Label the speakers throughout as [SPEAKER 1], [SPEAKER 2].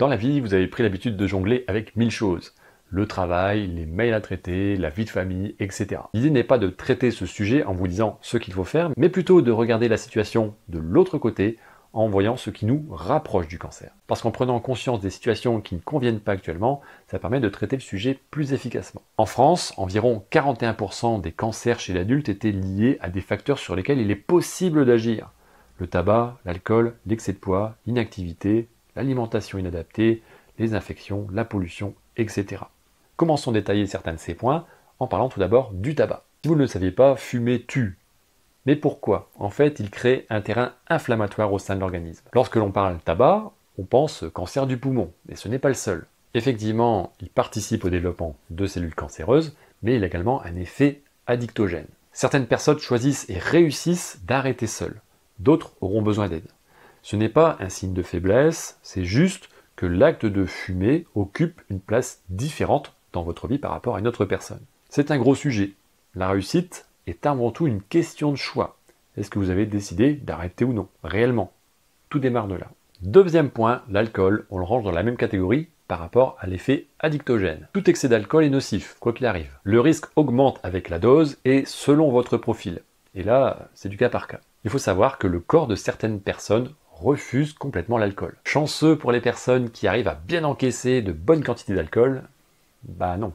[SPEAKER 1] Dans la vie, vous avez pris l'habitude de jongler avec 1000 choses. Le travail, les mails à traiter, la vie de famille, etc. L'idée n'est pas de traiter ce sujet en vous disant ce qu'il faut faire, mais plutôt de regarder la situation de l'autre côté en voyant ce qui nous rapproche du cancer. Parce qu'en prenant conscience des situations qui ne conviennent pas actuellement, ça permet de traiter le sujet plus efficacement. En France, environ 41% des cancers chez l'adulte étaient liés à des facteurs sur lesquels il est possible d'agir. Le tabac, l'alcool, l'excès de poids, l'inactivité, l'alimentation inadaptée, les infections, la pollution, etc. Commençons à détailler certains de ces points en parlant tout d'abord du tabac. Si vous ne le saviez pas, fumer tue. Mais pourquoi? En fait, il crée un terrain inflammatoire au sein de l'organisme. Lorsque l'on parle tabac, on pense cancer du poumon, mais ce n'est pas le seul. Effectivement, il participe au développement de cellules cancéreuses, mais il a également un effet addictogène. Certaines personnes choisissent et réussissent d'arrêter seules. D'autres auront besoin d'aide. Ce n'est pas un signe de faiblesse, c'est juste que l'acte de fumer occupe une place différente dans votre vie par rapport à une autre personne. C'est un gros sujet. La réussite est avant tout une question de choix. Est-ce que vous avez décidé d'arrêter ou non, réellement? Tout démarre de là. Deuxième point, l'alcool, on le range dans la même catégorie par rapport à l'effet addictogène. Tout excès d'alcool est nocif, quoi qu'il arrive. Le risque augmente avec la dose et selon votre profil. Et là, c'est du cas par cas. Il faut savoir que le corps de certaines personnes refuse complètement l'alcool. Chanceux pour les personnes qui arrivent à bien encaisser de bonnes quantités d'alcool, bah non.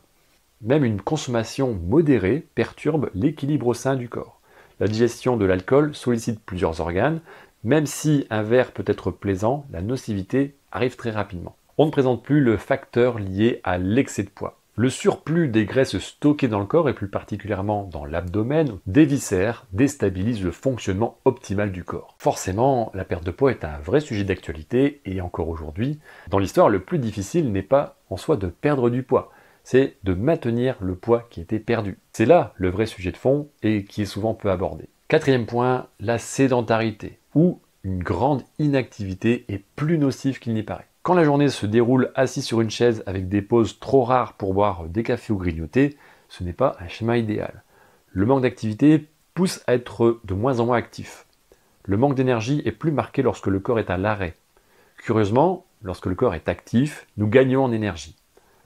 [SPEAKER 1] Même une consommation modérée perturbe l'équilibre au sein du corps. La digestion de l'alcool sollicite plusieurs organes, même si un verre peut être plaisant, la nocivité arrive très rapidement. On ne présente plus le facteur lié à l'excès de poids. Le surplus des graisses stockées dans le corps, et plus particulièrement dans l'abdomen, des viscères, déstabilise le fonctionnement optimal du corps. Forcément, la perte de poids est un vrai sujet d'actualité, et encore aujourd'hui, dans l'histoire, le plus difficile n'est pas en soi de perdre du poids, c'est de maintenir le poids qui était perdu. C'est là le vrai sujet de fond, et qui est souvent peu abordé. Quatrième point, la sédentarité, où une grande inactivité est plus nocive qu'il n'y paraît. Quand la journée se déroule assis sur une chaise avec des pauses trop rares pour boire des cafés ou grignoter, ce n'est pas un schéma idéal. Le manque d'activité pousse à être de moins en moins actif. Le manque d'énergie est plus marqué lorsque le corps est à l'arrêt. Curieusement, lorsque le corps est actif, nous gagnons en énergie.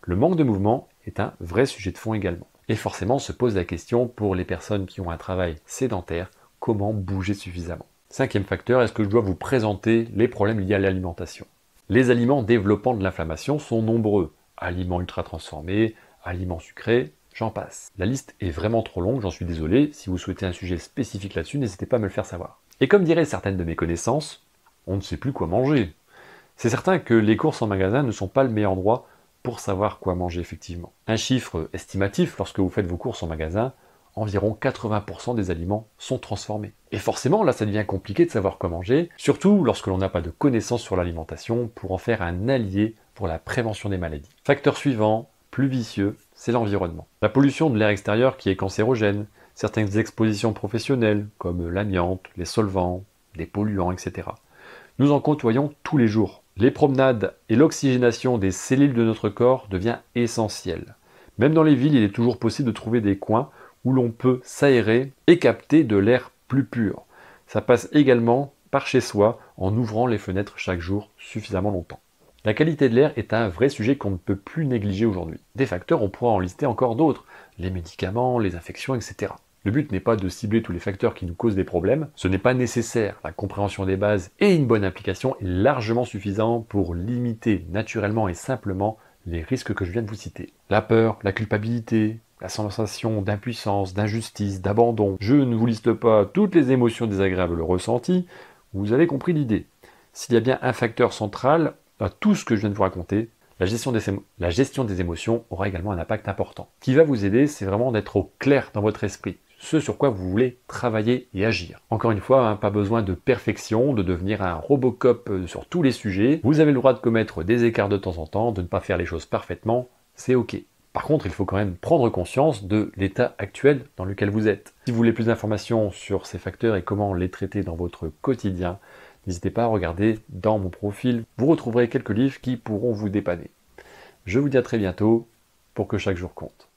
[SPEAKER 1] Le manque de mouvement est un vrai sujet de fond également. Et forcément se pose la question pour les personnes qui ont un travail sédentaire, comment bouger suffisamment? Cinquième facteur, est-ce que je dois vous présenter les problèmes liés à l'alimentation? Les aliments développant de l'inflammation sont nombreux. Aliments ultra transformés, aliments sucrés, j'en passe. La liste est vraiment trop longue, j'en suis désolé. Si vous souhaitez un sujet spécifique là-dessus, n'hésitez pas à me le faire savoir. Et comme diraient certaines de mes connaissances, on ne sait plus quoi manger. C'est certain que les courses en magasin ne sont pas le meilleur endroit pour savoir quoi manger effectivement. Un chiffre estimatif, lorsque vous faites vos courses en magasin, environ 80% des aliments sont transformés. Et forcément, là, ça devient compliqué de savoir quoi manger, surtout lorsque l'on n'a pas de connaissances sur l'alimentation pour en faire un allié pour la prévention des maladies. Facteur suivant, plus vicieux, c'est l'environnement. La pollution de l'air extérieur qui est cancérogène, certaines expositions professionnelles comme l'amiante, les solvants, les polluants, etc. Nous en côtoyons tous les jours. Les promenades et l'oxygénation des cellules de notre corps devient essentielle. Même dans les villes, il est toujours possible de trouver des coins où l'on peut s'aérer et capter de l'air plus pur. Ça passe également par chez soi en ouvrant les fenêtres chaque jour suffisamment longtemps. La qualité de l'air est un vrai sujet qu'on ne peut plus négliger aujourd'hui. Des facteurs, on pourra en lister encore d'autres, les médicaments, les infections, etc. Le but n'est pas de cibler tous les facteurs qui nous causent des problèmes, ce n'est pas nécessaire. La compréhension des bases et une bonne application est largement suffisant pour limiter naturellement et simplement les risques que je viens de vous citer. La peur, la culpabilité, la sensation d'impuissance, d'injustice, d'abandon. Je ne vous liste pas toutes les émotions désagréables ressenties, vous avez compris l'idée. S'il y a bien un facteur central à tout ce que je viens de vous raconter, la gestion des émotions aura également un impact important. Ce qui va vous aider, c'est vraiment d'être au clair dans votre esprit, ce sur quoi vous voulez travailler et agir. Encore une fois, pas besoin de perfection, de devenir un Robocop sur tous les sujets. Vous avez le droit de commettre des écarts de temps en temps, de ne pas faire les choses parfaitement, c'est ok. Par contre, il faut quand même prendre conscience de l'état actuel dans lequel vous êtes. Si vous voulez plus d'informations sur ces facteurs et comment les traiter dans votre quotidien, n'hésitez pas à regarder dans mon profil. Vous retrouverez quelques livres qui pourront vous dépanner. Je vous dis à très bientôt pour que chaque jour compte.